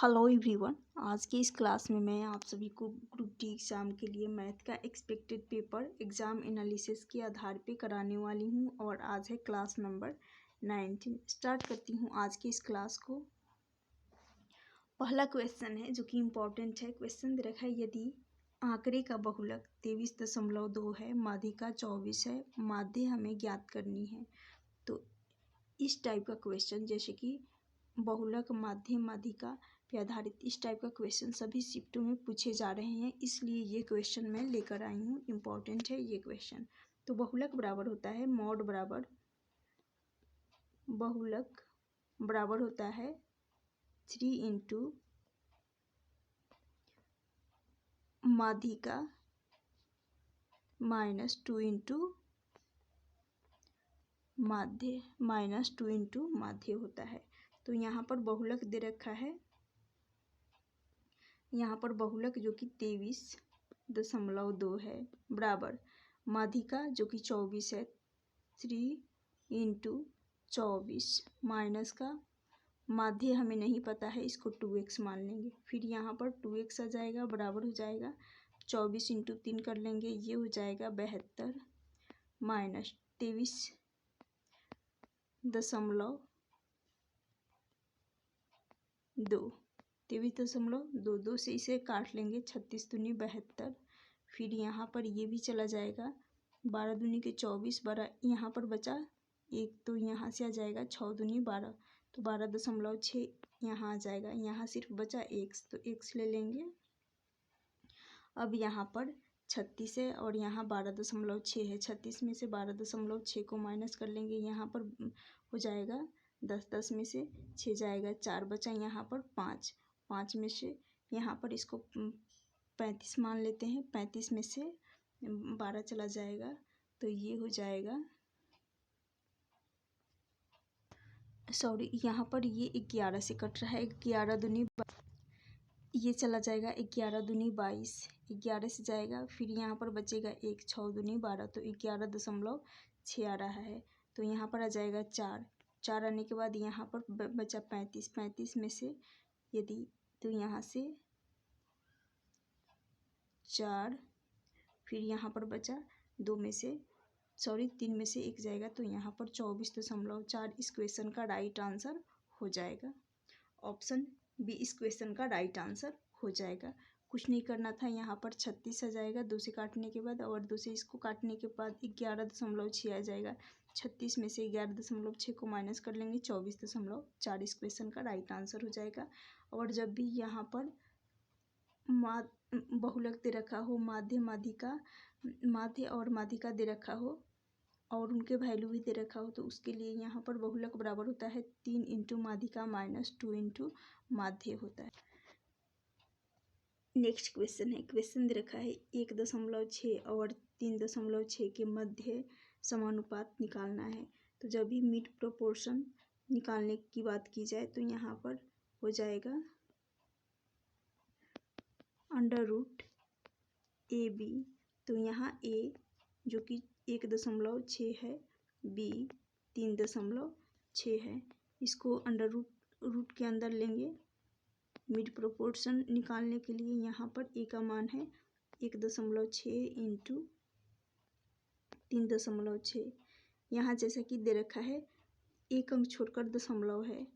Hello everyone. आज के इस क्लास में मैं आप सभी को ग्रुप डी एग्ज़ाम के लिए मैथ का एक्सपेक्टेड पेपर एग्ज़ाम एनालिसिस के आधार पे कराने वाली हूँ और आज है क्लास नंबर 19। स्टार्ट करती हूँ आज की इस क्लास को। पहला क्वेश्चन है जो कि इम्पोर्टेंट है। क्वेश्चन दे रखा है, यदि आंकड़े का बहुलक 23.2 है, माध्यिका 24 है, माध्य हमें ज्ञात करनी है। तो इस टाइप का क्वेश्चन, जैसे कि बहुलक, माध्य, माध्यिका पे आधारित इस टाइप का क्वेश्चन सभी शिफ्टों में पूछे जा रहे हैं, इसलिए ये क्वेश्चन मैं लेकर आई हूँ। इम्पॉर्टेंट है ये क्वेश्चन। तो बहुलक बराबर होता है मॉड बराबर, बहुलक बराबर होता है 3 इंटू माध्यिका -2 इंटू माध्य -2 इंटू माध्य होता है। तो यहाँ पर बहुलक दे रखा है, यहाँ पर बहुलक जो कि 23.2 है बराबर माध्यिका जो कि 24 है, 3 इंटू 24 माइनस का माध्य हमें नहीं पता है, इसको 2x मान लेंगे। फिर यहाँ पर 2x आ जाएगा, बराबर हो जाएगा 24 इंटू 3 कर लेंगे, ये हो जाएगा 72 माइनस 23.2 से इसे काट लेंगे, 36 दूनी 72। फिर यहाँ पर ये भी चला जाएगा, 12 दूनी के 24, 12 यहाँ पर बचा एक, तो यहाँ से आ जाएगा 6 दूनी 12, तो 12.6 यहाँ आ जाएगा। यहाँ सिर्फ बचा x, तो x ले लेंगे। अब यहाँ पर 36 है और यहाँ 12.6 है, 36 में से 12.6 को माइनस कर लेंगे, यहाँ पर हो जाएगा 10, 10 में से 6 जाएगा 4, बचा यहाँ पर 5, 5 में से यहाँ पर इसको 35 मान लेते हैं, 35 में से 12 चला जाएगा, तो ये हो जाएगा, सॉरी यहाँ पर ये 11 से कट रहा है, 11 दूनी ये चला जाएगा, 11 दूनी 22, 11 से जाएगा। फिर यहाँ पर बचेगा 1, 6 दूनी 12, तो 11.6 आ रहा है। तो यहाँ पर आ जाएगा 4, 4 आने के बाद यहाँ पर बचा 35, 35 में से यदि, तो यहाँ से 4, फिर यहाँ पर बचा 2 में से, सॉरी 3 में से 1 जाएगा, तो यहाँ पर 24.4 इस क्वेश्चन का राइट आंसर हो जाएगा। ऑप्शन बी इस क्वेश्चन का राइट आंसर हो जाएगा। कुछ नहीं करना था, यहाँ पर 36 आ जाएगा 2 से काटने के बाद, और 2 से इसको काटने के बाद 11.6 आ जाएगा। 36 में से 11.6 को माइनस कर लेंगे, 24.4 इस क्वेश्चन का राइट आंसर हो जाएगा। और जब भी यहाँ पर बहुलक दे रखा हो, माध्य, माध्यिका, माध्य और माध्यिका दे रखा हो और उनके वैल्यू भी दे रखा हो, तो उसके लिए यहाँ पर बहुलक बराबर होता है 3 इंटू माध्यिका -2 इंटू माध्य होता है। नेक्स्ट क्वेश्चन है, क्वेश्चन दे रखा है 1.6 और 3.6 के मध्य समानुपात निकालना है। तो जब भी मिड प्रोपोर्शन निकालने की बात की जाए तो यहाँ पर हो जाएगा √AB। तो यहाँ a जो कि 1.6 है, b 3.6 है, इसको रूट के अंदर लेंगे। मिड प्रोपोर्शन निकालने के लिए यहाँ पर a का मान है 1.6 इंटू 3.6। यहाँ जैसा कि दे रखा है एक अंक छोड़कर दशमलव है,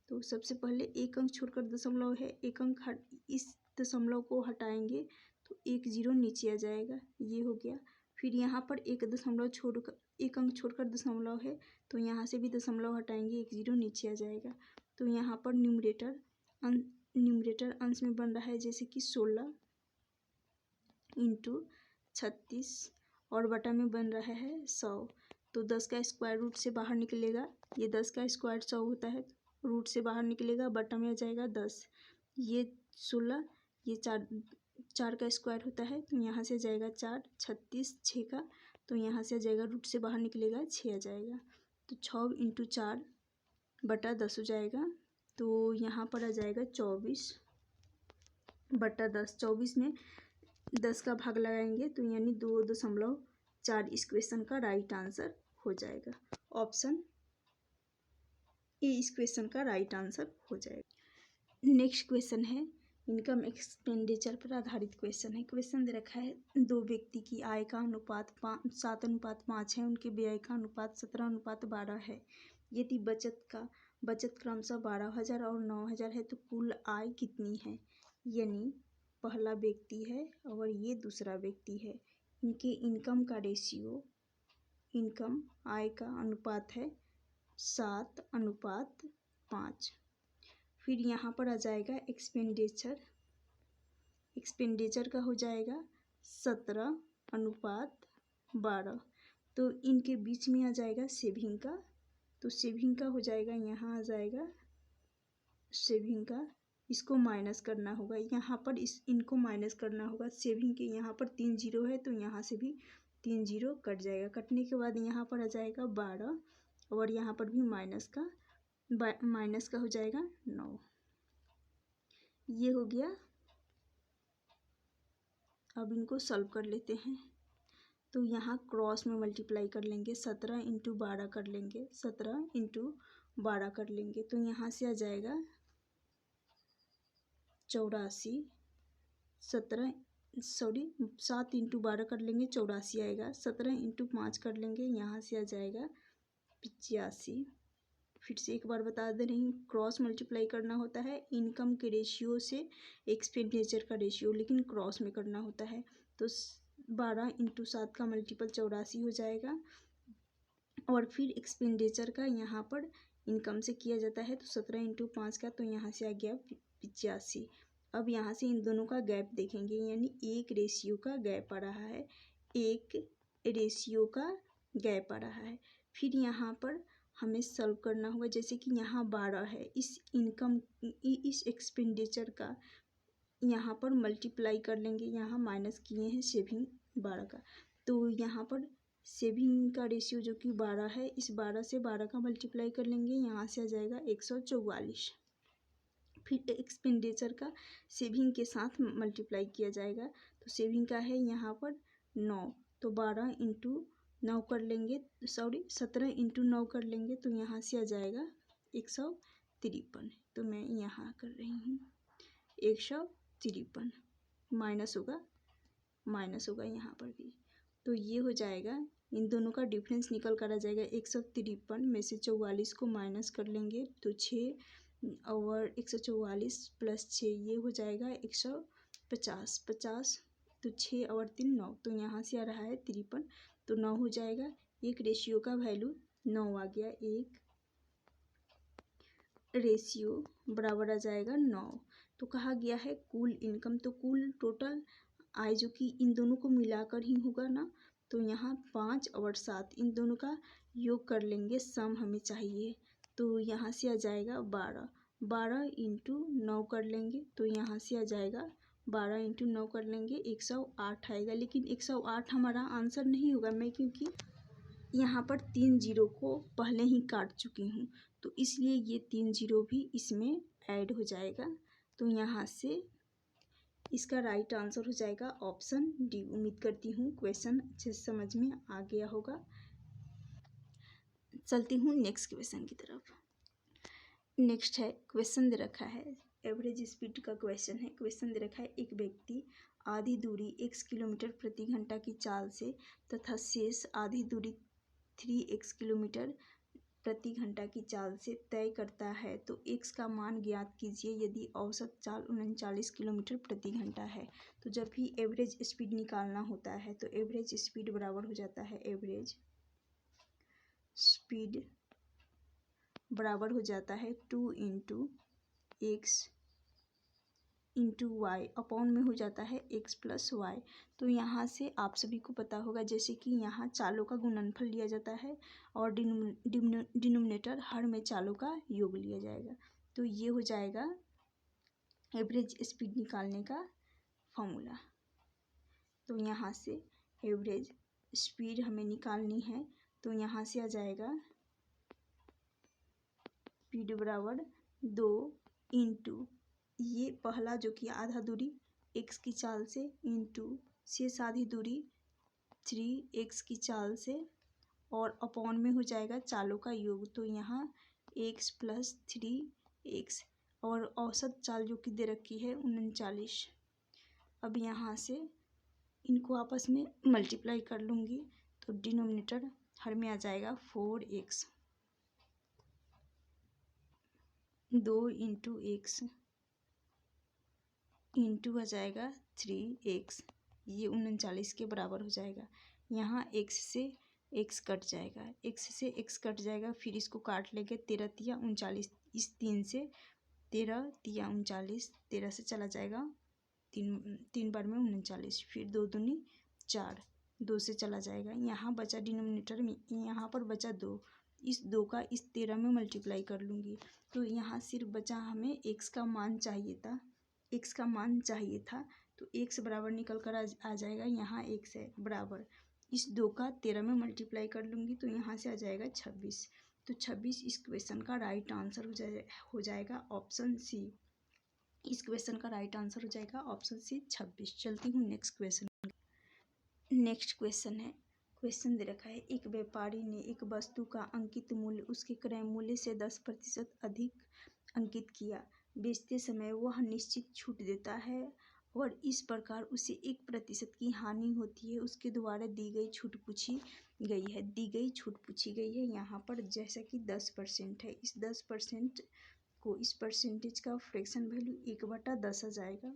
तो सबसे पहले एक अंक छोड़कर दशमलव है, एक अंक इस दशमलव को हटाएंगे तो 1 0 नीचे आ जाएगा, ये हो गया। फिर यहाँ पर एक अंक छोड़कर दशमलव है, तो यहाँ से भी दशमलव हटाएंगे, 1 0 नीचे आ जाएगा। तो यहाँ पर न्यूमरेटर अंश में बन रहा है जैसे कि 16 इंटू 36 और बटा में बन रहा है 100। तो 10 का स्क्वायर रूट से बाहर निकलेगा, ये 10 का स्क्वायर 100 होता है, रूट से बाहर निकलेगा, बटा में आ जाएगा 10, ये 16, ये 4 का स्क्वायर होता है, तो यहाँ से जाएगा 4, 36 6 का, तो यहाँ से आ जाएगा, रूट से बाहर निकलेगा 6 आ जाएगा, तो 6 इंटू 4 बटा 10 हो जाएगा। तो यहाँ पर आ जाएगा 24 बटा 10, 24 में 10 का भाग लगाएंगे तो यानी 2.4 इस क्वेश्चन का राइट आंसर हो जाएगा। ऑप्शन ए इस क्वेश्चन का राइट आंसर हो जाएगा। नेक्स्ट क्वेश्चन है इनकम एक्सपेंडिचर पर आधारित क्वेश्चन है। क्वेश्चन दे रखा है 2 व्यक्ति की आय का अनुपात 7:5 है, उनके व्यय का अनुपात 17:12 है। यदि बचत क्रमशः 12,000 और 9,000 है तो कुल आय कितनी है। यानी पहला व्यक्ति है और ये दूसरा व्यक्ति है, इनके इनकम का रेशियो, इनकम आय का अनुपात है 7:5। फिर यहाँ पर आ जाएगा एक्सपेंडिचर का हो जाएगा 17:12। तो इनके बीच में आ जाएगा सेविंग का, तो सेविंग का हो जाएगा, यहाँ आ जाएगा सेविंग का, इसको माइनस करना होगा, यहाँ पर इनको माइनस करना होगा। सेविंग के यहाँ पर 3 जीरो है तो यहाँ से भी 3 जीरो कट जाएगा। कटने के बाद यहाँ पर आ जाएगा 12 और यहाँ पर भी माइनस का हो जाएगा 9। ये हो गया। अब इनको सॉल्व कर लेते हैं। तो यहाँ क्रॉस में मल्टीप्लाई कर लेंगे, 17 × 12 कर लेंगे, 17 × 12 कर लेंगे तो यहाँ से आ जाएगा 84। 7 × 12 कर लेंगे 84 आएगा। 17 × 5 कर लेंगे, यहाँ से आ जाएगा 85। फिर से एक बार बता दे रही हूँ, क्रॉस मल्टीप्लाई करना होता है इनकम के रेशियो से एक्सपेंडिचर का रेशियो, लेकिन क्रॉस में करना होता है। तो 12 × 7 का मल्टीपल 84 हो जाएगा। और फिर एक्सपेंडिचर का यहाँ पर इनकम से किया जाता है तो 17 × 5 का, तो यहाँ से आ गया 85। अब यहाँ से इन दोनों का गैप देखेंगे, यानी एक रेशियो का गैप आ रहा है, एक रेशियो का गैप आ रहा है। फिर यहाँ पर हमें सॉल्व करना होगा, जैसे कि यहाँ 12 है, इस एक्सपेंडिचर का यहाँ पर मल्टीप्लाई कर लेंगे, यहाँ माइनस किए हैं सेविंग 12 का, तो यहाँ पर सेविंग का रेशियो जो कि 12 है, इस 12 से 12 का मल्टीप्लाई कर लेंगे, यहाँ से आ जाएगा 144। फिर एक्सपेंडिचर का सेविंग के साथ मल्टीप्लाई किया जाएगा, तो सेविंग का है यहाँ पर 9, तो 12 × 9 कर लेंगे, 17 × 9 कर लेंगे, तो यहाँ से आ जाएगा 153। तो मैं यहाँ कर रही हूँ 153, माइनस होगा यहाँ पर भी। तो ये हो जाएगा, इन दोनों का डिफरेंस निकल कर आ जाएगा 153 में से 44 को माइनस कर लेंगे तो 6, और 144 + 6 ये हो जाएगा 150। तो 6 और 3 9, तो यहाँ से आ रहा है 53, तो 9 हो जाएगा। एक रेशियो का वैल्यू 9 आ गया, एक रेशियो बराबर आ जाएगा 9। तो कहा गया है कुल इनकम, तो कुल टोटल आय जो कि इन दोनों को मिलाकर ही होगा ना, तो यहाँ 5 और 7 इन दोनों का योग कर लेंगे, सम हमें चाहिए, तो यहाँ से आ जाएगा 12 × 9 कर लेंगे, तो यहाँ से आ जाएगा 12 × 9 कर लेंगे 108 आएगा। लेकिन 108 हमारा आंसर नहीं होगा, मैं क्योंकि यहाँ पर 3 जीरो को पहले ही काट चुकी हूँ, तो इसलिए ये 3 जीरो भी इसमें ऐड हो जाएगा। तो यहाँ से इसका राइट आंसर हो जाएगा ऑप्शन डी। उम्मीद करती हूँ क्वेश्चन अच्छे से समझ में आ गया होगा। चलती हूँ नेक्स्ट क्वेश्चन की तरफ। नेक्स्ट है, क्वेश्चन दे रखा है एवरेज स्पीड का क्वेश्चन है। क्वेश्चन दे रखा है एक व्यक्ति आधी दूरी x किलोमीटर प्रति घंटा की चाल से तथा शेष आधी दूरी 3x किलोमीटर प्रति घंटा की चाल से तय करता है, तो x का मान ज्ञात कीजिए यदि औसत चाल 39 किलोमीटर प्रति घंटा है। तो जब भी एवरेज स्पीड निकालना होता है तो एवरेज स्पीड बराबर हो जाता है, एवरेज स्पीड बराबर हो जाता है 2 × x × y अपॉन में हो जाता है x + y। तो यहाँ से आप सभी को पता होगा, जैसे कि यहाँ चालों का गुणनफल लिया जाता है और डिनोमिनेटर हर में चालों का योग लिया जाएगा। तो ये हो जाएगा एवरेज स्पीड निकालने का फॉर्मूला। तो यहाँ से एवरेज स्पीड हमें निकालनी है, तो यहाँ से आ जाएगा स्पीड बराबर 2 × ये पहला जो कि आधा दूरी x की चाल से इंटू शेष आधी दूरी 3x की चाल से और अपॉन में हो जाएगा चालों का योग। तो यहाँ x + 3x और औसत चाल जो कि दे रखी है 39। अब यहाँ से इनको आपस में मल्टीप्लाई कर लूँगी तो डिनोमिनेटर हर में आ जाएगा 4x, 2 इंटू एक्स इंटू आ जाएगा 3x, ये 39 के बराबर हो जाएगा। यहाँ x से x कट जाएगा, x से x कट जाएगा, फिर इसको काट लेंगे 13 तिया 39, इस 3 से 13 तिया 39, 13 से चला जाएगा 3 बार में 39, फिर 2 दूनी 4, 2 से चला जाएगा। यहाँ बचा डिनोमिनेटर में, यहाँ पर बचा 2, इस 2 का इस 13 में मल्टीप्लाई कर लूँगी तो यहाँ सिर्फ बचा हमें x का मान चाहिए था, x का मान चाहिए था तो x बराबर निकल कर आ जाएगा। यहाँ x है बराबर इस 2 का 13 में मल्टीप्लाई कर लूँगी तो यहाँ से आ जाएगा 26। तो 26 इस क्वेश्चन का राइट आंसर हो जाएगा ऑप्शन सी। इस क्वेश्चन का राइट आंसर हो जाएगा ऑप्शन सी 26। चलती हूँ नेक्स्ट क्वेश्चन। नेक्स्ट क्वेश्चन है, क्वेश्चन दे रखा है एक व्यापारी ने एक वस्तु का अंकित मूल्य उसके क्रय मूल्य से 10% अधिक अंकित किया। बेचते समय वह निश्चित छूट देता है और इस प्रकार उसे 1% की हानि होती है। उसके द्वारा दी गई छूट पूछी गई है। दी गई छूट पूछी गई है यहाँ पर जैसा कि 10% है। इस 10% को इस परसेंटेज का फ्रैक्शन वैल्यू 1/10 आ जाएगा,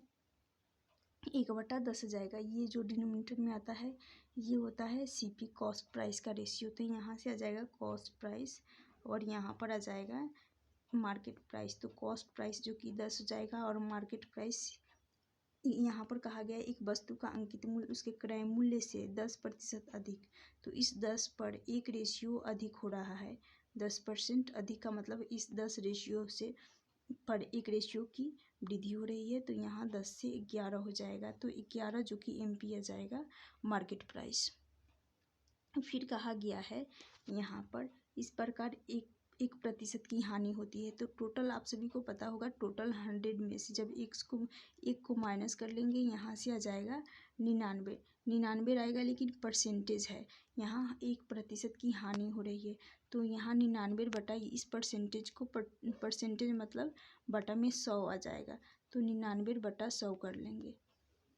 1/10 आ जाएगा। ये जो डिनोमिनेटर में आता है ये होता है CP कॉस्ट प्राइस का रेशियो। तो यहाँ से आ जाएगा कॉस्ट प्राइस और यहाँ पर आ जाएगा मार्केट प्राइस। तो कॉस्ट प्राइस जो कि 10 हो जाएगा और मार्केट प्राइस यहाँ पर कहा गया है एक वस्तु का अंकित मूल्य उसके क्रय मूल्य से 10% अधिक। तो इस 10 पर एक रेशियो अधिक हो रहा है। 10% अधिक का मतलब इस 10 रेशियो से पर एक रेशियो की वृद्धि हो रही है। तो यहाँ 10 से 11 हो जाएगा। तो 11 जो कि MP आ जाएगा मार्केट प्राइस। फिर कहा गया है यहाँ पर इस प्रकार 1% की हानि होती है। तो टोटल आप सभी को पता होगा, टोटल 100 में से जब एक को माइनस कर लेंगे यहाँ से आ जाएगा 99 आएगा, लेकिन परसेंटेज है यहाँ 1% की हानि हो रही है। तो यहाँ 99 बटा इस परसेंटेज को परसेंटेज मतलब बटा में 100 आ जाएगा। तो 99 बटा 100 कर लेंगे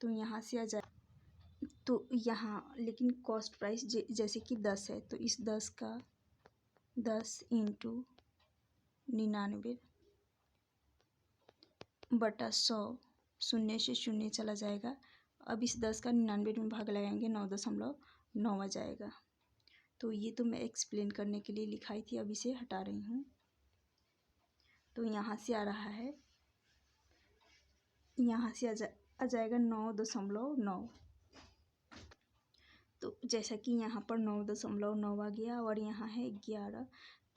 तो यहाँ से आ जाए। तो यहाँ लेकिन कॉस्ट प्राइस जैसे कि 10 है तो इस 10 का 10 इंटू 99 बटा 100, शून्य से शून्य चला जाएगा। अब इस 10 का 99 में भाग लगाएंगे 9.9 आ जाएगा। तो ये तो मैं एक्सप्लेन करने के लिए लिखाई थी, अब इसे हटा रही हूँ। तो यहाँ से आ रहा है, यहाँ से आ जाएगा 9.9। तो जैसा कि यहाँ पर 9.9 आ गया और यहाँ है 11।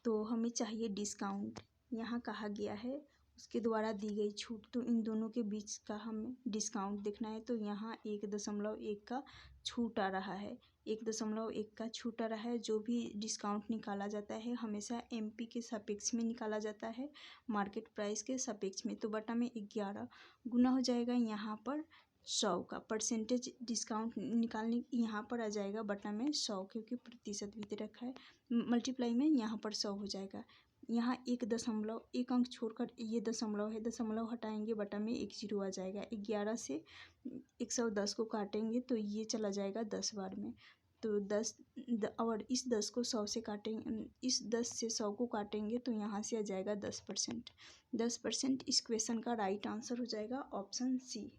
तो हमें चाहिए डिस्काउंट। यहाँ कहा गया है उसके द्वारा दी गई छूट, तो इन दोनों के बीच का हमें डिस्काउंट देखना है। तो यहाँ 1.1 का छूट आ रहा है, 1.1 का छूट आ रहा है। जो भी डिस्काउंट निकाला जाता है हमेशा MP के सापेक्ष में निकाला जाता है, मार्केट प्राइस के सापेक्ष में। तो बटा में 11 गुना हो जाएगा यहाँ पर 100 का। परसेंटेज डिस्काउंट निकालने यहाँ पर आ जाएगा बटा में 100, क्योंकि प्रतिशत भी दे रखा है। मल्टीप्लाई में यहाँ पर 100 हो जाएगा। यहाँ 1 अंक छोड़कर ये दशमलव है, दशमलव हटाएंगे बटा में 10 आ जाएगा। 11 से 110 को काटेंगे तो ये चला जाएगा 10 बार में। तो 10 और इस 10 को 100 से काटेंगे, इस 10 से 100 को काटेंगे तो यहाँ से आ जाएगा 10%। 10% इस क्वेश्चन का राइट आंसर हो जाएगा ऑप्शन सी।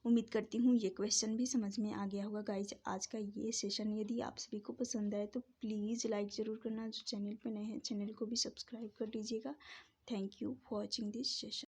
उम्मीद करती हूँ ये क्वेश्चन भी समझ में आ गया होगा गाइज। आज का ये सेशन यदि आप सभी को पसंद आए तो प्लीज़ लाइक ज़रूर करना। जो चैनल पे नए हैं चैनल को भी सब्सक्राइब कर लीजिएगा। Thank you for watching this session.